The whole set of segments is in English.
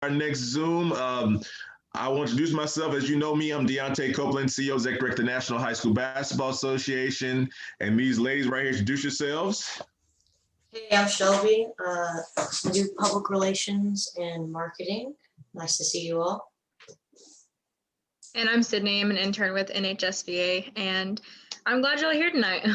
our next Zoom. I want to introduce myself. As you know me, I'm Deontay Copeland, CEO, Executive Director, National High School Basketball Association. And these ladies right here, introduce yourselves. Hey, I'm Shelby. I do public relations and marketing. Nice to see you all. And I'm Sydney. I'm an intern with NHSBA, and I'm glad you're all here tonight.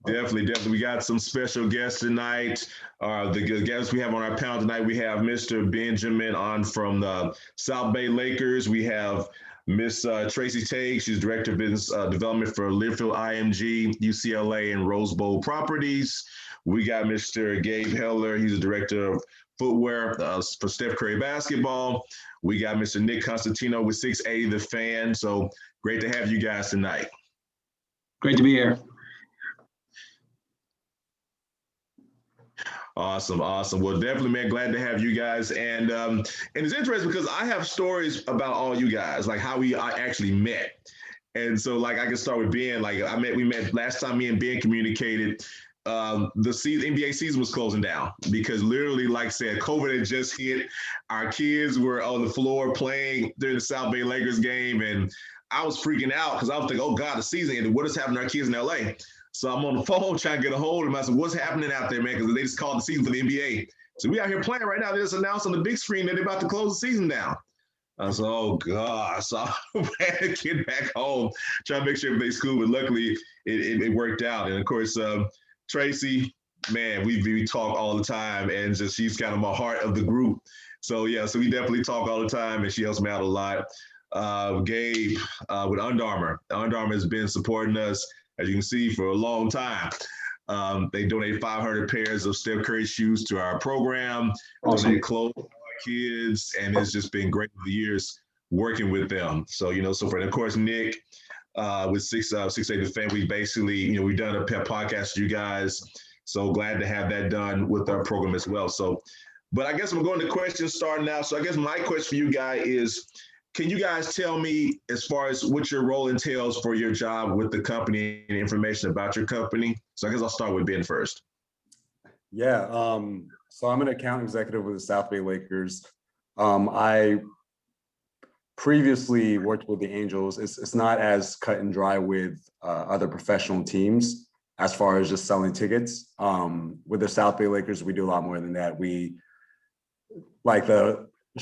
Definitely. We got some special guests tonight. The guests we have on our panel tonight, we have Mr. Benjamin Ahn from the South Bay Lakers. We have Miss Tracey Tague. She's Director of Business Development for Learfield IMG, UCLA, and Rose Bowl Properties. We got Mr. Gabe Heller. He's the Director of Footwear for Steph Curry Basketball. We got Mr. Nick Constantino with 680 The Fan. So great to have you guys tonight. Great to be here. Awesome. Well, definitely, man, glad to have you guys. And it's interesting because I have stories about all you guys, like how I actually met. And so, like, I can start with Ben. Like, we met last time me and Ben communicated. The NBA season was closing down because literally, like I said, COVID had just hit. Our kids were on the floor playing during the South Bay Lakers game. And I was freaking out because I was thinking, oh, God, the season ended. What is happening to our kids in LA? So I'm on the phone trying to get a hold of them. I said, what's happening out there, man? Because they just called the season for the NBA. So we out here playing right now. They just announced on the big screen that they're about to close the season down. I said, oh, God. So I had to get back home, try to make sure everything's cool. But luckily, it worked out. And, of course, Tracey, man, we talk all the time. And just she's kind of my heart of the group. So, yeah, so we definitely talk all the time. And she helps me out a lot. Gabe with Under Armour. Under Armour has been supporting us, as you can see, for a long time. They donated 500 pairs of Steph Curry shoes to our program, Awesome. Donated clothes for our kids, and it's just been great for the years working with them. So, so for, and of course, Nick with 680 The Fan, we basically, we've done a pep podcast with you guys. So glad to have that done with our program as well. So, but I guess I'm going to questions starting now. So I guess my question for you guys is, can you guys tell me as far as what your role entails for your job with the company and information about your company? So I guess I'll start with Ben first. Yeah, so I'm an account executive with the South Bay Lakers. I previously worked with the Angels. It's not as cut and dry with other professional teams as far as just selling tickets. With the South Bay Lakers, we do a lot more than that. The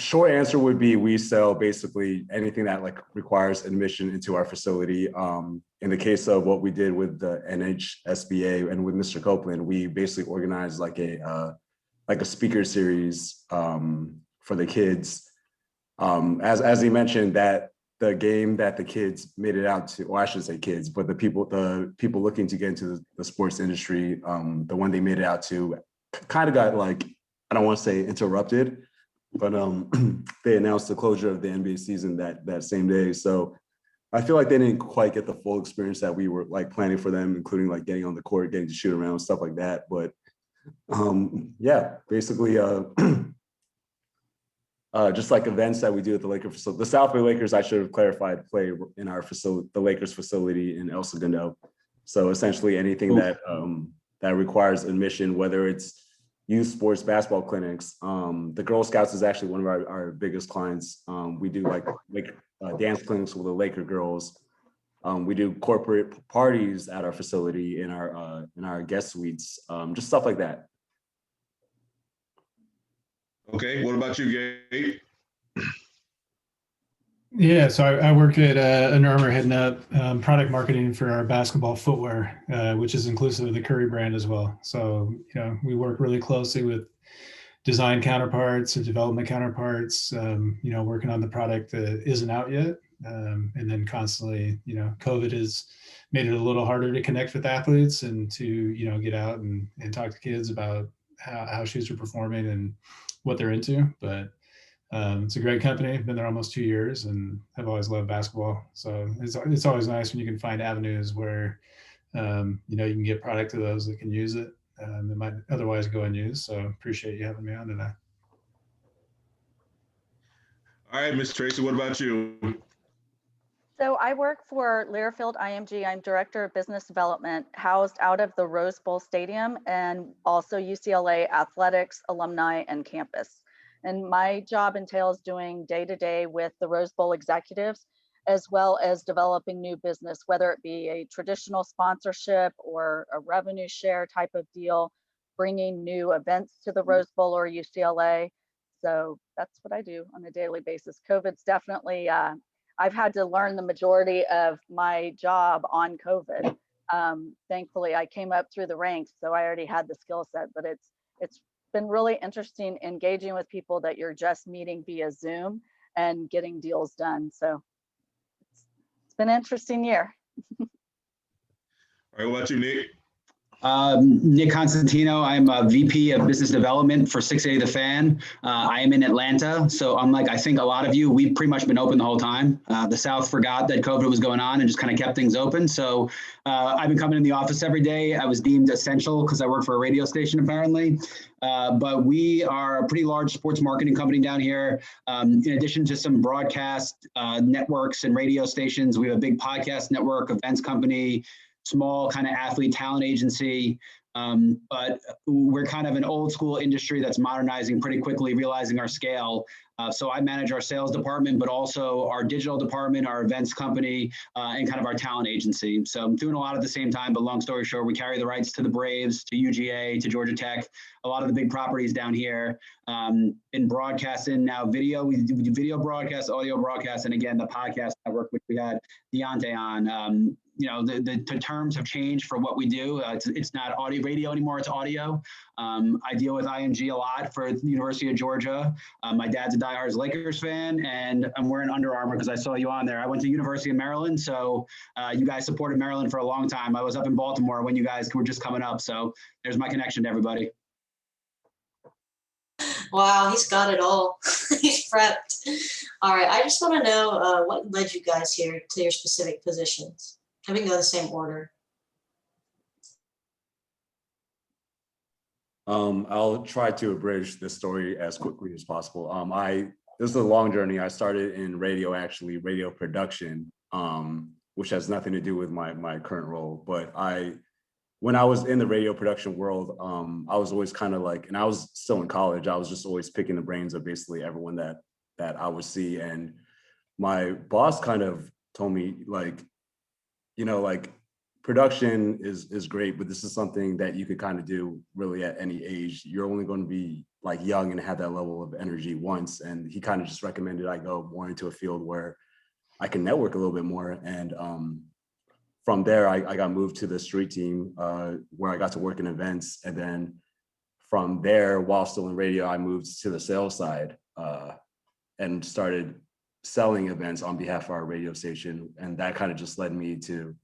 short answer would be we sell basically anything that requires admission into our facility. In the case of what we did with the NHSBA and with Mr. Copeland, we basically organized a speaker series for the kids. As he mentioned, that the game that the kids made it out to, or I shouldn't say kids, but the people looking to get into the sports industry, the one they made it out to kind of got I don't want to say interrupted, but they announced the closure of the NBA season that same day. So I feel like they didn't quite get the full experience that we were planning for them, including getting on the court, getting to shoot around, stuff like that. But yeah, basically just events that we do at the Lakers facility. The South Bay Lakers, I should have clarified, play in our facility, the Lakers facility in El Segundo. So essentially anything that requires admission, whether it's youth sports basketball clinics. The Girl Scouts is actually one of our biggest clients. We do dance clinics with the Laker girls. We do corporate parties at our facility in our guest suites, just stuff like that. Okay, what about you, Gabe? Yeah, so I work at Under Armour heading up product marketing for our basketball footwear, which is inclusive of the Curry brand as well. So, we work really closely with design counterparts and development counterparts, working on the product that isn't out yet. And then constantly, COVID has made it a little harder to connect with athletes and to, get out and talk to kids about how shoes are performing and what they're into. But it's a great company. Been there almost 2 years and have always loved basketball. So it's always nice when you can find avenues where, you can get product to those that can use it that might otherwise go unused. So appreciate you having me on tonight. All right, Miss Tracey, what about you? So I work for Learfield IMG. I'm Director of Business Development, housed out of the Rose Bowl Stadium and also UCLA Athletics, Alumni, and Campus. And my job entails doing day-to-day with the Rose Bowl executives, as well as developing new business, whether it be a traditional sponsorship or a revenue share type of deal, bringing new events to the Rose Bowl or UCLA. So that's what I do on a daily basis. COVID's definitely, I've had to learn the majority of my job on COVID. Thankfully, I came up through the ranks, so I already had the skill set, but it's been really interesting engaging with people that you're just meeting via Zoom and getting deals done. So it's been an interesting year. All right, what about you, Nick? Nick Constantino. I'm a VP of Business Development for 680 The Fan. I am in Atlanta. So unlike, I think a lot of you, we've pretty much been open the whole time. The South forgot that COVID was going on and just kind of kept things open. So I've been coming in the office every day. I was deemed essential because I work for a radio station apparently. But we are a pretty large sports marketing company down here. In addition to some broadcast networks and radio stations, we have a big podcast network, events company, small kind of athlete talent agency, but we're kind of an old school industry that's modernizing pretty quickly, realizing our scale. So I manage our sales department, but also our digital department, our events company, and kind of our talent agency. So I'm doing a lot at the same time, but long story short, we carry the rights to the Braves, to UGA, to Georgia Tech, a lot of the big properties down here. In broadcasting now video, we do video broadcast, audio broadcast, and again, the podcast network, which we had Deontay on. You know, the terms have changed for what we do. It's not audio radio anymore, it's audio. I deal with IMG a lot for the University of Georgia. My dad's a diehard Lakers fan, and I'm wearing Under Armour because I saw you on there. I went to University of Maryland, so you guys supported Maryland for a long time. I was up in Baltimore when you guys were just coming up, so there's my connection to everybody. Wow, he's got it all. He's prepped. All right, I just want to know what led you guys here to your specific positions. And we can go the same order. I'll try to abridge this story as quickly as possible. This is a long journey. I started in radio, actually, radio production, which has nothing to do with my current role. But when I was in the radio production world, I was always kind of like, and I was still in college, I was just always picking the brains of basically everyone that I would see. And my boss kind of told me, like, you know, like, production is great, but this is something that you could kind of do really at any age. You're only going to be like young and have that level of energy once. And he kind of just recommended I go more into a field where I can network a little bit more. And from there, I got moved to the street team where I got to work in events. And then from there, while still in radio, I moved to the sales side and started selling events on behalf of our radio station. And that kind of just led me to,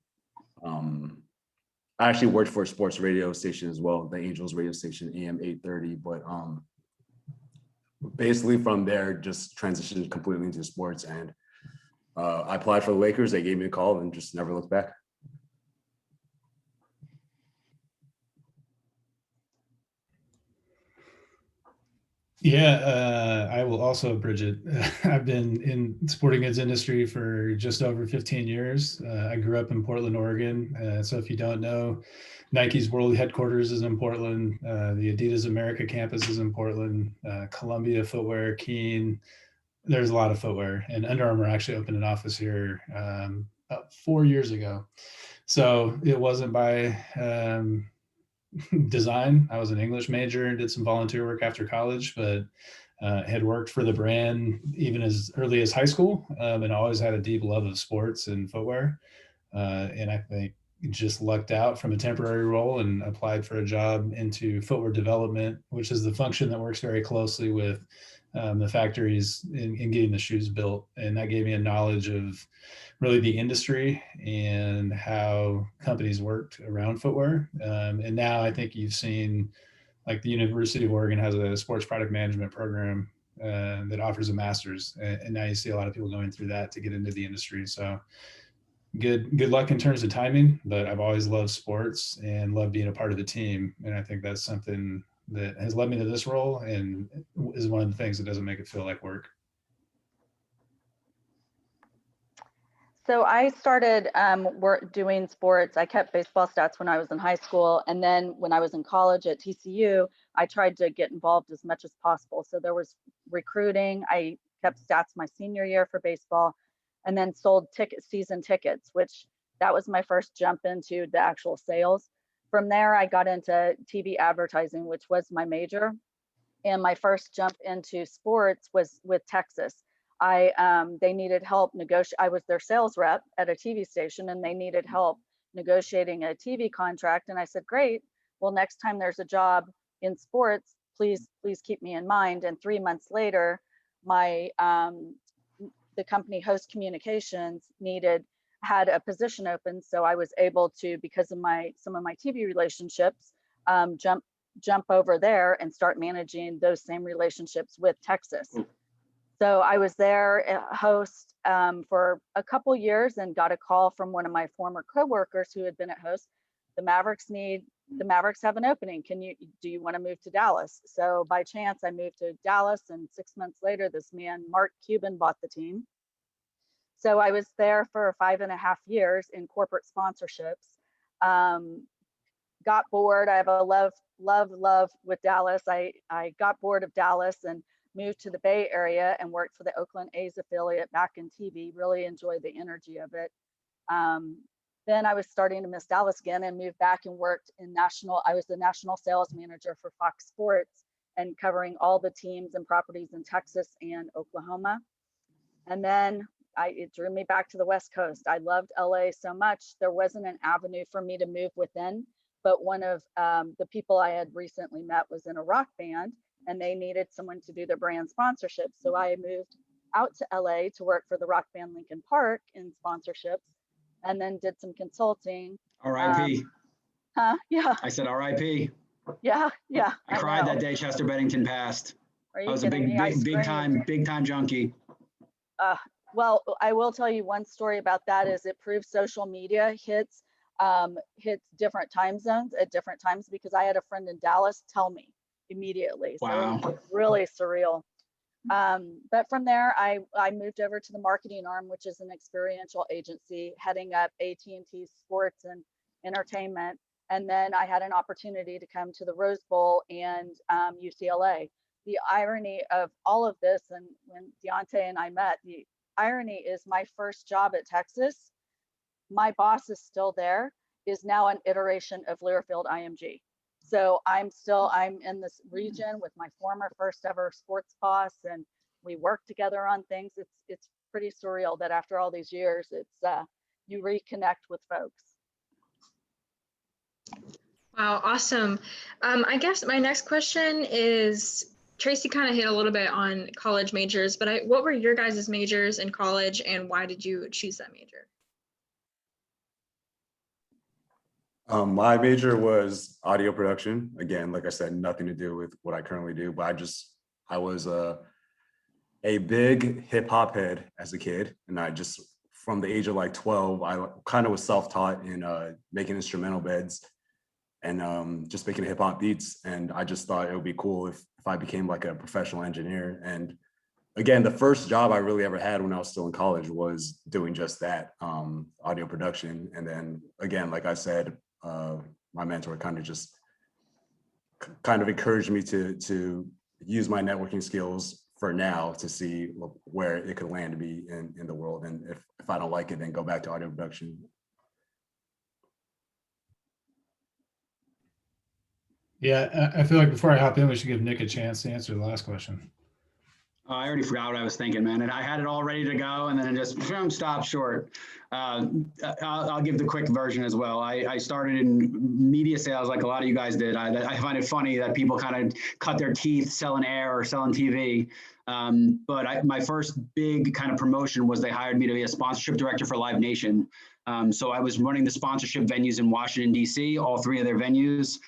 I actually worked for a sports radio station as well, the Angels radio station, AM 830. But basically from there, just transitioned completely into sports. And I applied for the Lakers. They gave me a call and just never looked back. Yeah, I will also, Bridget. I've been in sporting goods industry for just over 15 years. I grew up in Portland, Oregon. So if you don't know, Nike's world headquarters is in Portland. The Adidas America campus is in Portland. Columbia Footwear, Keen. There's a lot of footwear. And Under Armour actually opened an office here about 4 years ago. So it wasn't by design. I was an English major and did some volunteer work after college, but had worked for the brand even as early as high school, and always had a deep love of sports and footwear. And I think just lucked out from a temporary role and applied for a job into footwear development, which is the function that works very closely with the factories in getting the shoes built. And that gave me a knowledge of really the industry and how companies worked around footwear. And now I think you've seen, like, the University of Oregon has a sports product management program that offers a master's. And now you see a lot of people going through that to get into the industry. So good luck in terms of timing, but I've always loved sports and loved being a part of the team. And I think that's something that has led me to this role and is one of the things that doesn't make it feel like work. So I started doing sports. I kept baseball stats when I was in high school. And then when I was in college at TCU, I tried to get involved as much as possible. So there was recruiting. I kept stats my senior year for baseball, and then sold season tickets, which that was my first jump into the actual sales. From there, I got into TV advertising, which was my major. And my first jump into sports was with Texas. They needed help negotiate. I was their sales rep at a TV station, and they needed help negotiating a TV contract. And I said, great. Well, next time there's a job in sports, please keep me in mind. And 3 months later, the company Host Communications had a position open. So I was able to, because of some of my TV relationships, jump over there and start managing those same relationships with Texas. So I was there at Host for a couple years and got a call from one of my former coworkers who had been at Host. The Mavericks have an opening. Do you want to move to Dallas? So by chance I moved to Dallas, and 6 months later, this man, Mark Cuban, bought the team. So I was there for 5.5 years in corporate sponsorships. Got bored. I have a love with Dallas. I got bored of Dallas and moved to the Bay Area and worked for the Oakland A's affiliate back in TV. Really enjoyed the energy of it. Then I was starting to miss Dallas again and moved back and worked in I was the national sales manager for Fox Sports and covering all the teams and properties in Texas and Oklahoma. And then it drew me back to the West Coast. I loved LA so much. There wasn't an avenue for me to move within, but one of the people I had recently met was in a rock band, and they needed someone to do their brand sponsorship. So I moved out to LA to work for the rock band Linkin Park in sponsorships, and then did some consulting. R.I.P. Yeah. I said R.I.P. Yeah. I cried that day Chester Bennington passed. I was a big time junkie. Well, I will tell you one story about that is it proves social media hits different time zones at different times, because I had a friend in Dallas tell me immediately. Wow. So it was really surreal. But from there, I moved over to the marketing arm, which is an experiential agency heading up AT&T Sports and Entertainment. And then I had an opportunity to come to the Rose Bowl and UCLA. The irony of all of this, and when Deontay and I met, the irony is my first job at Texas, my boss is still there, is now an iteration of Learfield IMG. So I'm in this region with my former first ever sports boss, and we work together on things. It's pretty surreal that after all these years, you reconnect with folks. Wow, awesome. I guess my next question is, Tracey kind of hit a little bit on college majors, but what were your guys' majors in college, and why did you choose that major? My major was audio production. Again, like I said, nothing to do with what I currently do, but I was a big hip hop head as a kid. And from the age of like 12, I kind of was self-taught in making instrumental beds and just making hip hop beats. And I just thought it would be cool if I became like a professional engineer. And again, the first job I really ever had when I was still in college was doing just that, audio production. And then again, like I said, my mentor kind of encouraged me to use my networking skills for now to see where it could land me in the world. And if I don't like it, then go back to audio production. Yeah, I feel like before I hop in, we should give Nick a chance to answer the last question. I already forgot what I was thinking, man. And I had it all ready to go, and then it just stopped short. I'll give the quick version as well. I started in media sales like a lot of you guys did. I find it funny that people kind of cut their teeth selling air or selling TV. But my first big kind of promotion was they hired me to be a sponsorship director for Live Nation. So I was running the sponsorship venues in Washington, D.C., all three of their venues.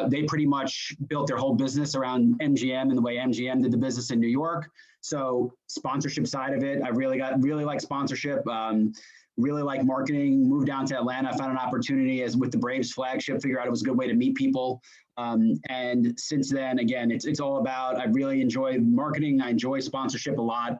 They pretty much built their whole business around MGM and the way MGM did the business in New York. So sponsorship side of it, I really like sponsorship, really like marketing, moved down to Atlanta, found an opportunity with the Braves flagship, figured out it was a good way to meet people. And since then, again, it's all about, I really enjoy marketing. I enjoy sponsorship a lot.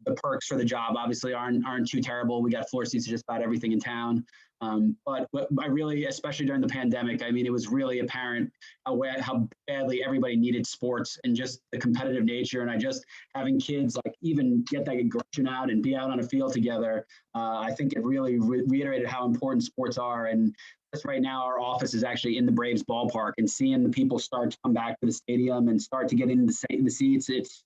the perks for the job obviously aren't too terrible. We got floor seats to just about everything in town. But I really, especially during the pandemic, I mean, it was really apparent how badly everybody needed sports and just the competitive nature. And I just having kids like even get that aggression out and be out on a field together. I think it really reiterated how important sports are. And just right now, our office is actually in the Braves ballpark, and seeing the people start to come back to the stadium and start to get into the seats,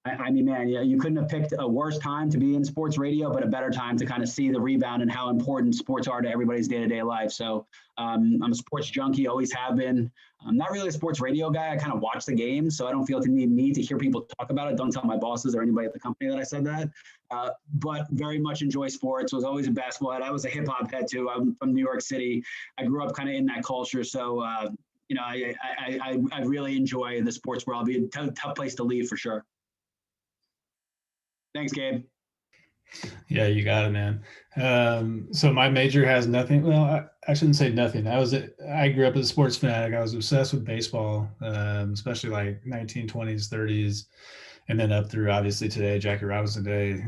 I mean, man, yeah, you couldn't have picked a worse time to be in sports radio, but a better time to kind of see the rebound and how important sports are to everybody's day-to-day life. So I'm a sports junkie, always have been. I'm not really a sports radio guy. I kind of watch the game, so I don't feel the need to hear people talk about it. Don't tell my bosses or anybody at the company that I said that. But very much enjoy sports. Was always a basketball head. I was a hip hop head too. I'm from New York City. I grew up kind of in that culture. So, I really enjoy the sports world. It'd be a tough place to leave for sure. Thanks, Gabe. Yeah, you got it, man. So my major has nothing. Well, I shouldn't say nothing. I grew up as a sports fanatic. I was obsessed with baseball, especially like 1920s, 30s, and then up through obviously today, Jackie Robinson Day,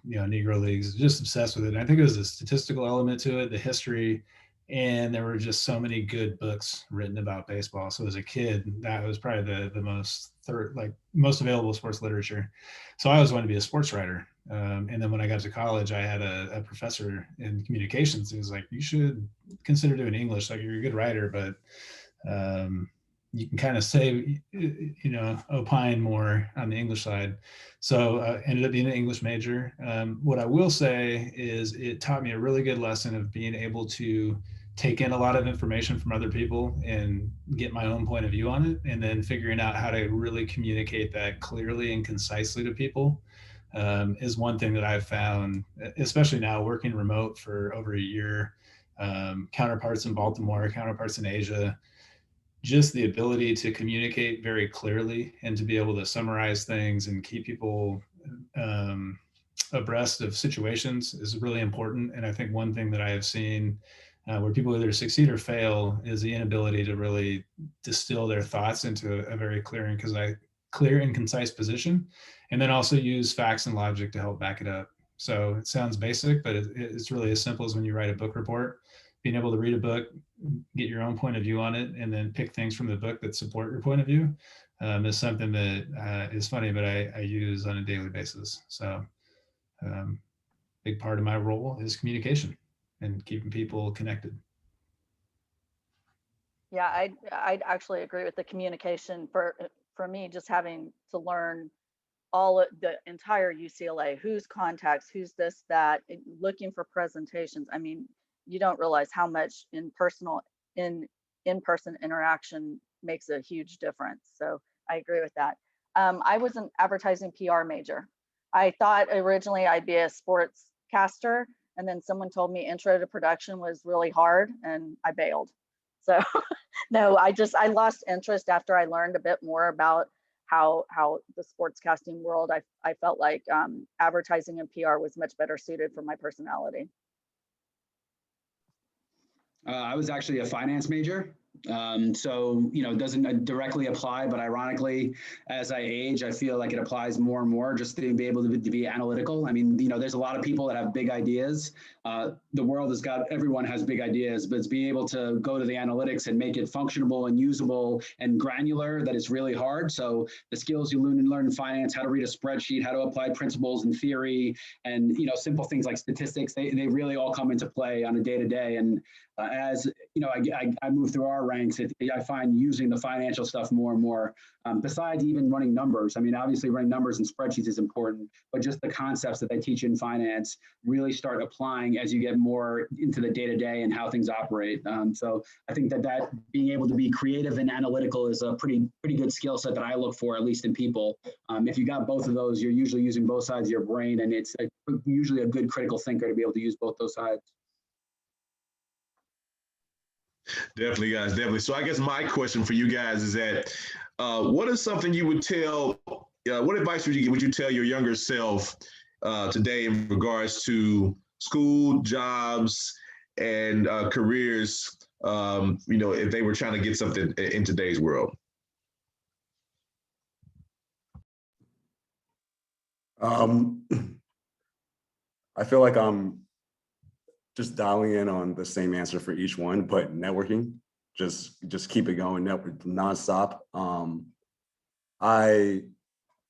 Negro Leagues. Just obsessed with it. And I think it was the statistical element to it, the history, and there were just so many good books written about baseball. So as a kid, that was probably the most available sports literature. So I always wanted to be a sports writer. And then when I got to college, I had a professor in communications. He was like, you should consider doing English. Like, you're a good writer, but you can kind of say, opine more on the English side. So ended up being an English major. What I will say is it taught me a really good lesson of being able to take in a lot of information from other people and get my own point of view on it, and then figuring out how to really communicate that clearly and concisely to people is one thing that I've found, especially now working remote for over a year, counterparts in Baltimore, counterparts in Asia, just the ability to communicate very clearly and to be able to summarize things and keep people abreast of situations is really important. And I think one thing that I have seen where people either succeed or fail is the inability to really distill their thoughts into a very clear and concise position, and then also use facts and logic to help back it up. So it sounds basic, but it's really as simple as when you write a book report, being able to read a book, get your own point of view on it, and then pick things from the book that support your point of view is something that is funny, but I use on a daily basis. So big part of my role is communication and keeping people connected. Yeah, I'd actually agree with the communication. For me, just having to learn the entire UCLA, who's contacts, who's this, that, looking for presentations. I mean, you don't realize how much in-person interaction makes a huge difference. So I agree with that. I was an advertising PR major. I thought originally I'd be a sports caster, and then someone told me intro to production was really hard, and I bailed. So no, I lost interest after I learned a bit more about how the sportscasting world, I felt like advertising and PR was much better suited for my personality. I was actually a finance major. So, it doesn't directly apply, but ironically, as I age, I feel like it applies more and more just to be able to be analytical. I mean, there's a lot of people that have big ideas. The world everyone has big ideas, but it's being able to go to the analytics and make it functionable and usable and granular that is really hard. So the skills you learn in finance, how to read a spreadsheet, how to apply principles and theory, and, simple things like statistics, they really all come into play on a day-to-day. And as I move through our ranks, I find using the financial stuff more and more, besides even running numbers. I mean, obviously running numbers and spreadsheets is important, but just the concepts that they teach in finance really start applying as you get more into the day-to-day and how things operate. So I think that being able to be creative and analytical is a pretty good skill set that I look for, at least in people. If you got both of those, you're usually using both sides of your brain, and it's usually a good critical thinker to be able to use both those sides. Definitely, guys, definitely. So I guess my question for you guys is that what is something you would tell, what advice would you tell your younger self today in regards to school, jobs, and careers, if they were trying to get something in today's world? I feel like I'm just dialing in on the same answer for each one, but networking, just keep it going, network nonstop. I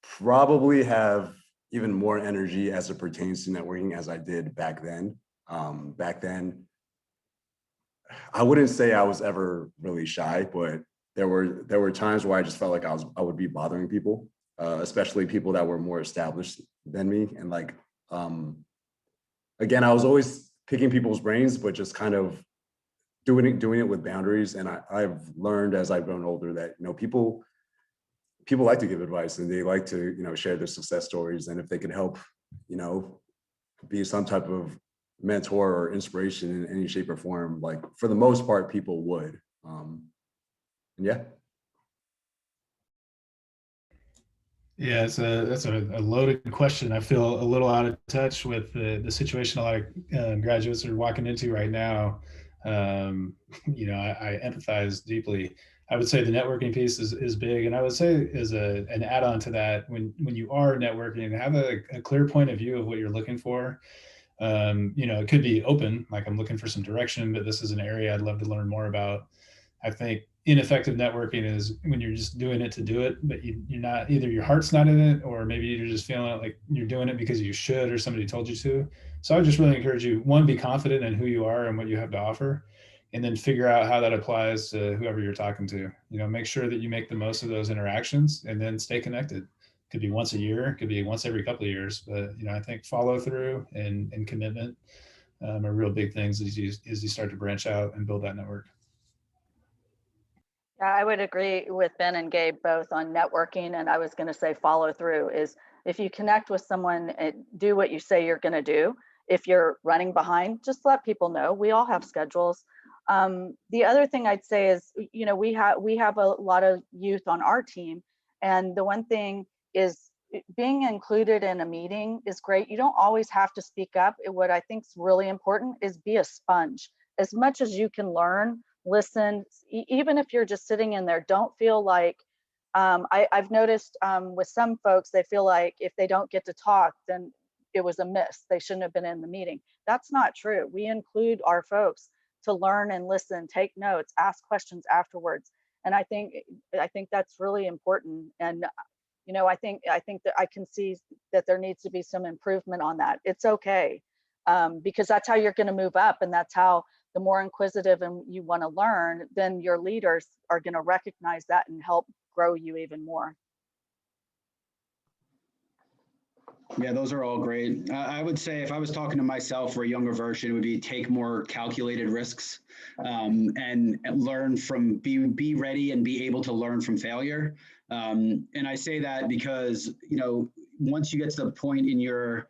probably have even more energy as it pertains to networking as I did back then. Back then, I wouldn't say I was ever really shy, but there were times where I just felt like I would be bothering people, especially people that were more established than me. And like, again, I was always picking people's brains, but just kind of doing it with boundaries. And I've learned as I've grown older that, you know, people like to give advice and they like to, you know, share their success stories. And if they can help, you know, be some type of mentor or inspiration in any shape or form, like for the most part, people would. Yeah. Yeah, that's a loaded question. I feel a little out of touch with the situation a lot of graduates are walking into right now. You know, I empathize deeply. I would say the networking piece is big, and I would say as an add-on to that, when you are networking, have a clear point of view of what you're looking for. You know, it could be open, like I'm looking for some direction, but this is an area I'd love to learn more about. I think ineffective networking is when you're just doing it to do it, but you're not, either your heart's not in it, or maybe you're just feeling like you're doing it because you should, or somebody told you to. So I would just really encourage you, one, be confident in who you are and what you have to offer, and then figure out how that applies to whoever you're talking to. You know, make sure that you make the most of those interactions and then stay connected. Could be once a year, could be once every couple of years, but you know, I think follow through and commitment are real big things as you start to branch out and build that network. Yeah, I would agree with Ben and Gabe both on networking. And I was going to say follow through is if you connect with someone and do what you say you're going to do. If you're running behind, just let people know. We all have schedules. The other thing I'd say is, you know, we have a lot of youth on our team. And the one thing is being included in a meeting is great. You don't always have to speak up. What I think is really important is be a sponge. As much as you can learn, listen, even if you're just sitting in there, don't feel like, I've noticed with some folks, they feel like if they don't get to talk, then it was a miss. They shouldn't have been in the meeting. That's not true. We include our folks to learn and listen, take notes, ask questions afterwards. And I think that's really important. And you know, I think that I can see that there needs to be some improvement on that. It's okay, because that's how you're going to move up, and that's how the more inquisitive and you want to learn, then your leaders are going to recognize that and help grow you even more. Yeah, those are all great. I would say if I was talking to myself for a younger version, it would be take more calculated risks and learn from, be ready and be able to learn from failure. And I say that because, you know, once you get to the point in your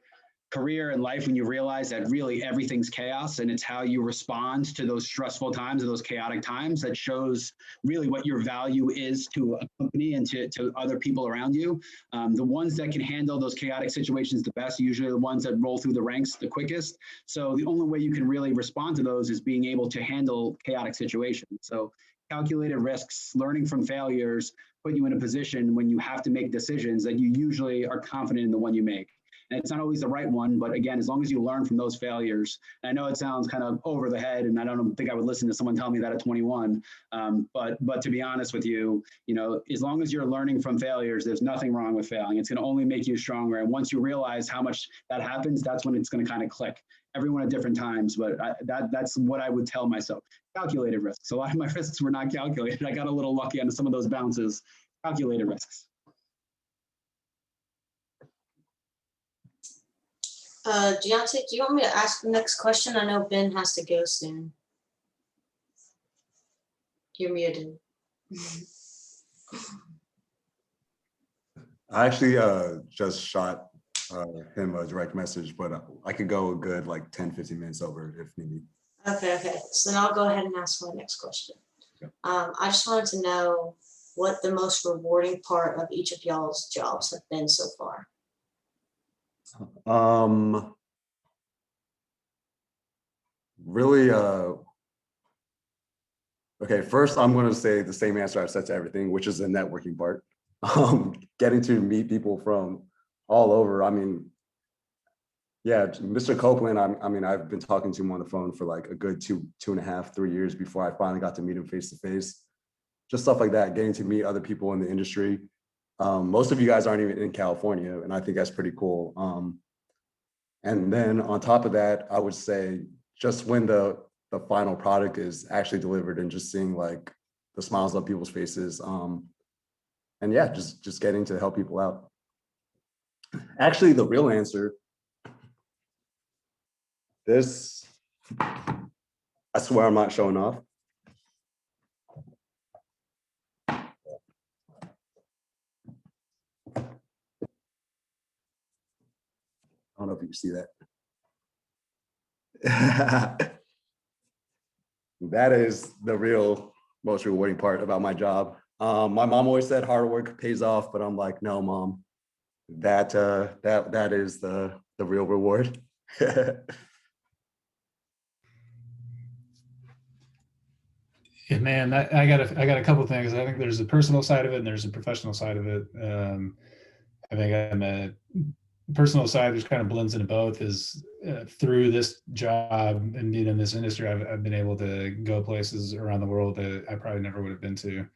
career and life when you realize that really everything's chaos, and it's how you respond to those stressful times or those chaotic times that shows really what your value is to a company and to other people around you. The ones that can handle those chaotic situations the best, usually the ones that roll through the ranks the quickest. So the only way you can really respond to those is being able to handle chaotic situations. So calculated risks, learning from failures, put you in a position when you have to make decisions that you usually are confident in the one you make. And it's not always the right one, but again, as long as you learn from those failures, and I know it sounds kind of over the head, and I don't think I would listen to someone tell me that at 21. But to be honest with you, you know, as long as you're learning from failures, there's nothing wrong with failing. It's going to only make you stronger. And once you realize how much that happens, that's when it's going to kind of click. Everyone at different times, but that's what I would tell myself. Calculated risks. A lot of my risks were not calculated. I got a little lucky on some of those bounces. Calculated risks. Deontay, do you want me to ask the next question? I know Ben has to go soon. You're muted. I actually just shot him a direct message, but I could go a good like 10, 15 minutes over if needed. Okay. So then I'll go ahead and ask my next question. Okay. I just wanted to know what the most rewarding part of each of y'all's jobs have been so far. Really, okay, first I'm going to say the same answer I've said to everything, which is the networking part. Getting to meet people from all over. I mean, yeah, Mr. Copeland, I mean, I've been talking to him on the phone for like a good 2.5, 3 years before I finally got to meet him face to face. Just stuff like that, getting to meet other people in the industry. Most of you guys aren't even in California, and I think that's pretty cool. And then on top of that, I would say just when the final product is actually delivered and just seeing like the smiles on people's faces. And yeah, just getting to help people out. Actually, the real answer, this, I swear I'm not showing off. I don't know if you can see that. That is the real most rewarding part about my job. My mom always said hard work pays off, but I'm like, no, Mom, that is the real reward. Yeah, man, I got a couple of things. I think there's a personal side of it and there's a professional side of it. I think I'm a personal side, which kind of blends into both, is through this job and being in this industry, I've been able to go places around the world that I probably never would have been to.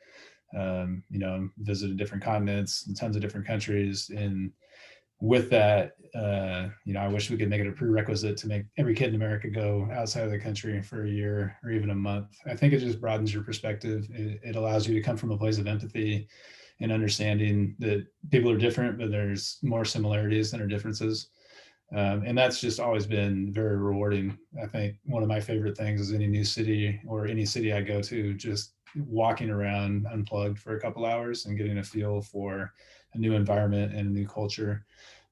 You know, visited different continents, tons of different countries, and with that, you know, I wish we could make it a prerequisite to make every kid in America go outside of the country for a year or even a month. I think it just broadens your perspective. It allows you to come from a place of empathy and understanding that people are different, but there's more similarities than are differences. And that's just always been very rewarding. I think one of my favorite things is any new city or any city I go to, just walking around unplugged for a couple hours and getting a feel for a new environment and a new culture.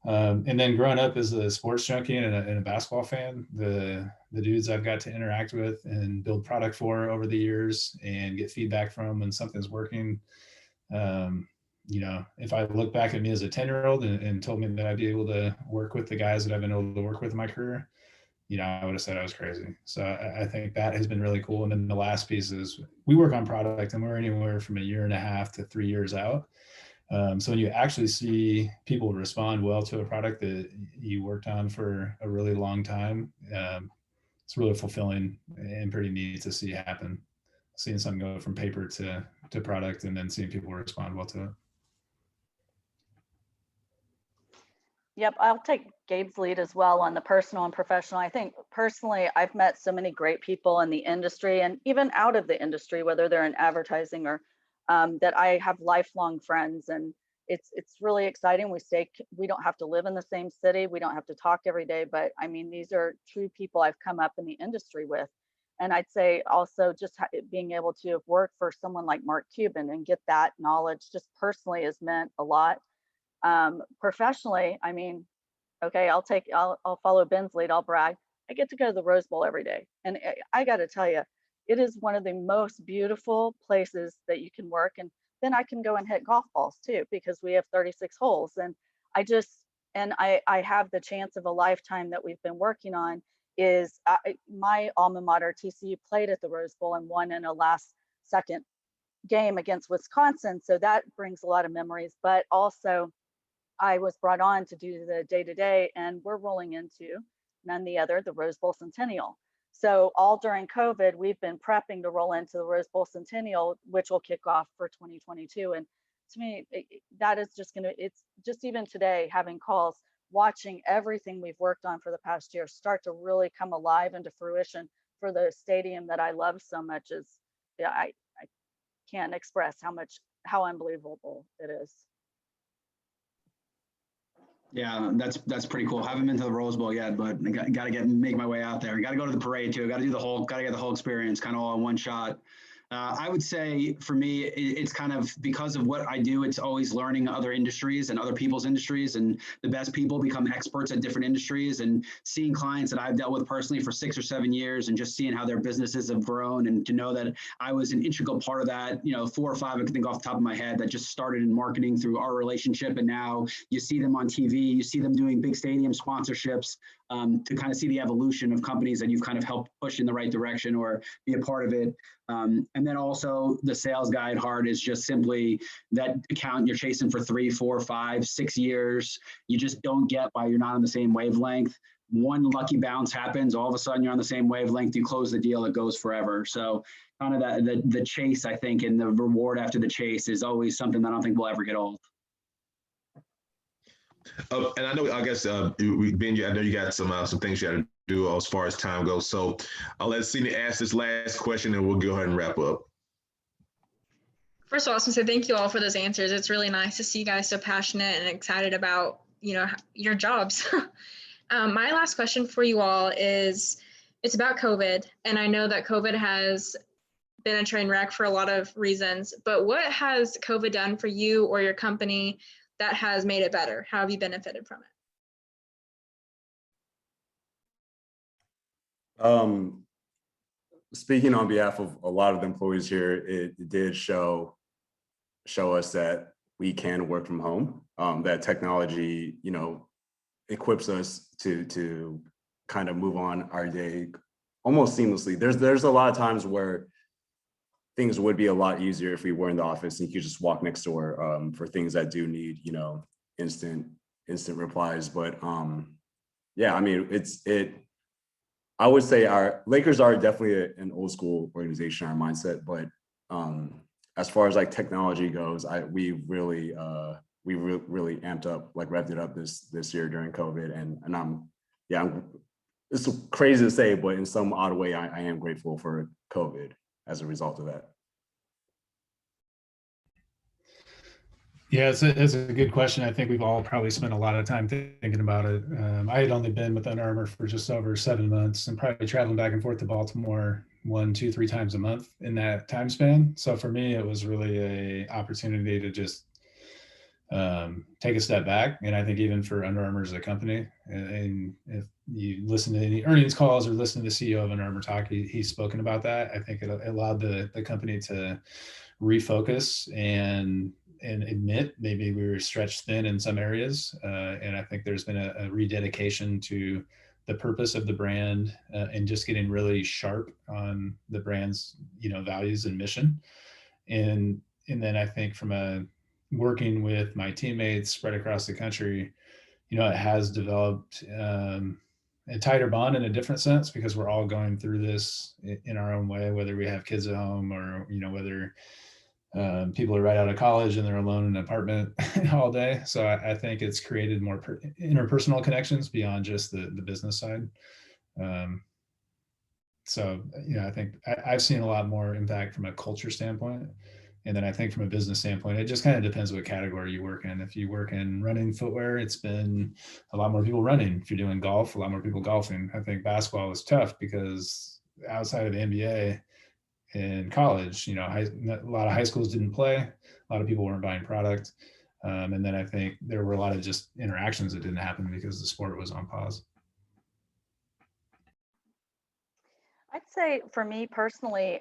And then growing up as a sports junkie and a basketball fan, the dudes I've got to interact with and build product for over the years and get feedback from when something's working. You know, if I look back at me as a 10-year-old and told me that I'd be able to work with the guys that I've been able to work with in my career, you know, I would have said I was crazy. So I think that has been really cool. And then the last piece is we work on product and we're anywhere from 1.5 to 3 years out. So when you actually see people respond well to a product that you worked on for a really long time, it's really fulfilling and pretty neat to see happen. Seeing something go from paper to product and then seeing people respond well to it. Yep, I'll take Gabe's lead as well on the personal and professional. I think personally, I've met so many great people in the industry and even out of the industry, whether they're in advertising or that I have lifelong friends, and it's really exciting. We don't have to live in the same city. We don't have to talk every day, but I mean, these are true people I've come up in the industry with. And I'd say also just being able to work for someone like Mark Cuban and get that knowledge just personally has meant a lot. Professionally, I mean, okay, I'll follow Ben's lead. I'll brag. I get to go to the Rose Bowl every day. And I got to tell you, it is one of the most beautiful places that you can work. And then I can go and hit golf balls too, because we have 36 holes. And I have the chance of a lifetime that we've been working on is my alma mater, TCU, played at the Rose Bowl and won in a last second game against Wisconsin. So that brings a lot of memories, but also I was brought on to do the day-to-day, and we're rolling into none other the Rose Bowl Centennial. So all during COVID, we've been prepping to roll into the Rose Bowl Centennial, which will kick off for 2022. And to me, that is just it's just even today having calls, watching everything we've worked on for the past year start to really come alive into fruition for the stadium that I love so much. I can't express how unbelievable it is. Yeah, that's pretty cool. Haven't been to the Rose Bowl yet, but I got to make my way out there. Got to go to the parade too. Got to get the whole experience kind of all in one shot. I would say for me, it's kind of because of what I do, it's always learning other industries and other people's industries, and the best people become experts at different industries, and seeing clients that I've dealt with personally for 6 or 7 years and just seeing how their businesses have grown, and to know that I was an integral part of that, 4 or 5, I can think off the top of my head, that just started in marketing through our relationship. And now you see them on TV, you see them doing big stadium sponsorships. to kind of see the evolution of companies that you've kind of helped push in the right direction or be a part of it. And then also the sales guy at heart is just simply that account you're chasing for 3, 4, 5, 6 years. You just don't get why you're not on the same wavelength. One lucky bounce happens, all of a sudden you're on the same wavelength, you close the deal, it goes forever. So kind of the chase, I think, and the reward after the chase is always something that I don't think will ever get old. And I know, I guess, Ben, I know you got some things you got to do as far as time goes. So I'll let Sydney ask this last question and we'll go ahead and wrap up. First of all, I want to say thank you all for those answers. It's really nice to see you guys so passionate and excited about, your jobs. My last question for you all is, it's about COVID. And I know that COVID has been a train wreck for a lot of reasons, but what has COVID done for you or your company that has made it better? How have you benefited from it? Speaking on behalf of a lot of the employees here, it did show us that we can work from home, that technology, equips us to kind of move on our day almost seamlessly. There's a lot of times where things would be a lot easier if we were in the office and you could just walk next door for things that do need, instant replies. But yeah, I mean, I would say our Lakers are definitely an old school organization, our mindset. But as far as like technology goes, we really amped up, like revved it up this year during COVID. And it's crazy to say, but in some odd way, I am grateful for COVID as a result of that. Yeah, it's a good question. I think we've all probably spent a lot of time thinking about it. I had only been with Under Armour for just over 7 months and probably traveling back and forth to Baltimore 1, 2, 3 times a month in that time span. So for me, it was really an opportunity to just take a step back. And I think even for Under Armour as a company, and if you listen to any earnings calls or listen to the CEO of Under Armour talk, he's spoken about that. I think it allowed the company to refocus and admit maybe we were stretched thin in some areas. And I think there's been a rededication to the purpose of the brand and just getting really sharp on the brand's, values and mission. And then I think from working with my teammates spread across the country, it has developed a tighter bond in a different sense because we're all going through this in our own way, whether we have kids at home or, whether people are right out of college and they're alone in an apartment all day. So I think it's created more interpersonal connections beyond just the business side. So, I think I've seen a lot more impact from a culture standpoint. And then I think from a business standpoint, it just kind of depends what category you work in. If you work in running footwear, it's been a lot more people running. If you're doing golf, a lot more people golfing. I think basketball is tough because outside of the NBA in college, a lot of high schools didn't play. A lot of people weren't buying product. And then I think there were a lot of just interactions that didn't happen because the sport was on pause. I'd say for me personally,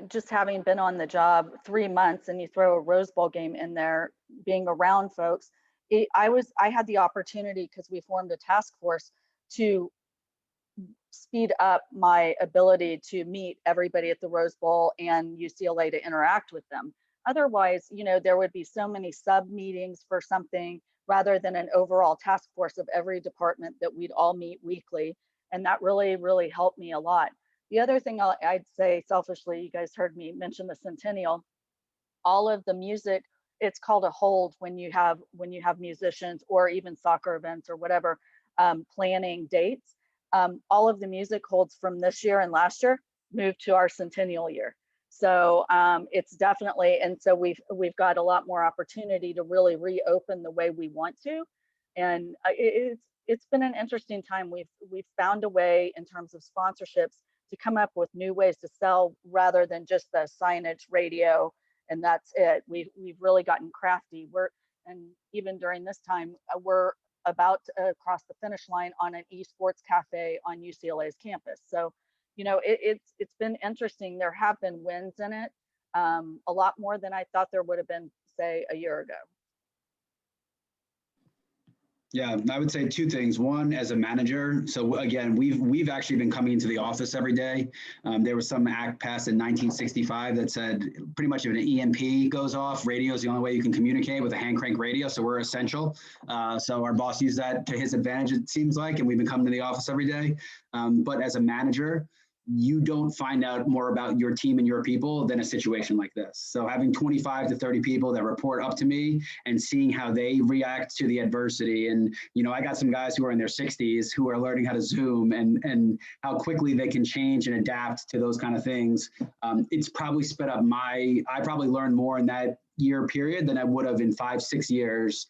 just having been on the job 3 months and you throw a Rose Bowl game in there, being around folks, I had the opportunity because we formed a task force to speed up my ability to meet everybody at the Rose Bowl and UCLA to interact with them. Otherwise, there would be so many sub meetings for something rather than an overall task force of every department that we'd all meet weekly. And that really, really helped me a lot. The other thing I'd say selfishly, you guys heard me mention the Centennial, all of the music, it's called a hold when you have musicians or even soccer events or whatever, planning dates. All of the music holds from this year and last year moved to our Centennial year. So it's definitely, and so we've got a lot more opportunity to really reopen the way we want to. And it's been an interesting time. We've found a way in terms of sponsorships to come up with new ways to sell rather than just the signage, radio, and that's it. We've really gotten crafty. And even during this time, we're about to cross the finish line on an esports cafe on UCLA's campus. So, it's been interesting. There have been wins in it, a lot more than I thought there would have been, say, a year ago. Yeah, I would say two things. One, as a manager. So again, we've actually been coming into the office every day. There was some act passed in 1965 that said pretty much if an EMP goes off, radio is the only way you can communicate with a hand crank radio. So we're essential. So our boss used that to his advantage, it seems like, and we've been coming to the office every day. But as a manager, you don't find out more about your team and your people than a situation like this. So having 25 to 30 people that report up to me and seeing how they react to the adversity. And, you know, I got some guys who are in their 60s who are learning how to Zoom and how quickly they can change and adapt to those kind of things. It's probably sped up I probably learned more in that year period than I would have in 5-6 years.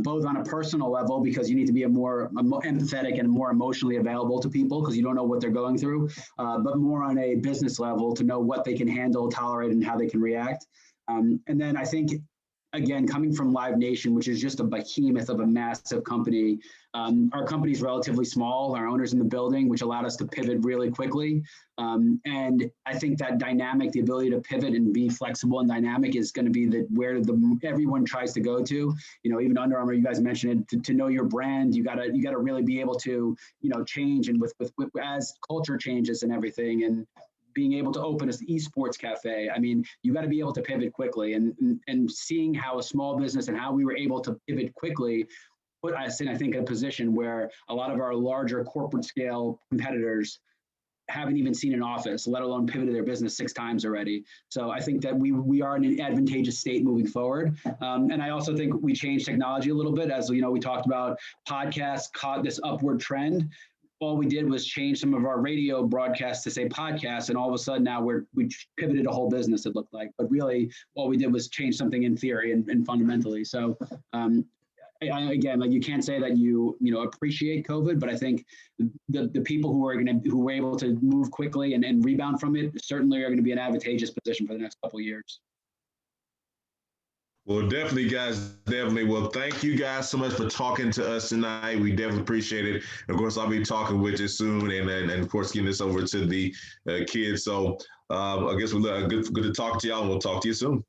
Both on a personal level, because you need to be more empathetic and more emotionally available to people because you don't know what they're going through, but more on a business level to know what they can handle, tolerate, and how they can react. And then I think, again, coming from Live Nation, which is just a behemoth of a massive company, our company is relatively small, our owner's in the building, which allowed us to pivot really quickly. And I think that dynamic, the ability to pivot and be flexible and dynamic is going to be where everyone tries to go to. You know, even Under Armour, you guys mentioned it, to know your brand, you gotta really be able to, you know, change, and with as culture changes and everything, and being able to open an esports cafe. I mean, you got to be able to pivot quickly, and seeing how a small business and how we were able to pivot quickly put us in, I think, a position where a lot of our larger corporate scale competitors haven't even seen an office, let alone pivoted their business 6 times already. So I think that we are in an advantageous state moving forward. And I also think we changed technology a little bit. As you know, we talked about podcasts caught this upward trend. All we did was change some of our radio broadcasts to say podcasts, and all of a sudden now we pivoted a whole business, it looked like. But really, all we did was change something in theory and fundamentally. So again, like, you can't say that you appreciate COVID, but I think the people who were able to move quickly and rebound from it certainly are going to be in an advantageous position for the next couple of years. Well, definitely, guys, definitely. Well, thank you guys so much for talking to us tonight. We definitely appreciate it. Of course, I'll be talking with you soon, and of course, getting this over to the kids. So I guess we're good to talk to y'all, and we'll talk to you soon.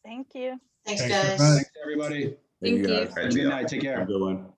Thank you. Thanks, Thanks, guys. everybody. Thanks, everybody. Thank you. guys. Have a good night. Take care. Have a good one.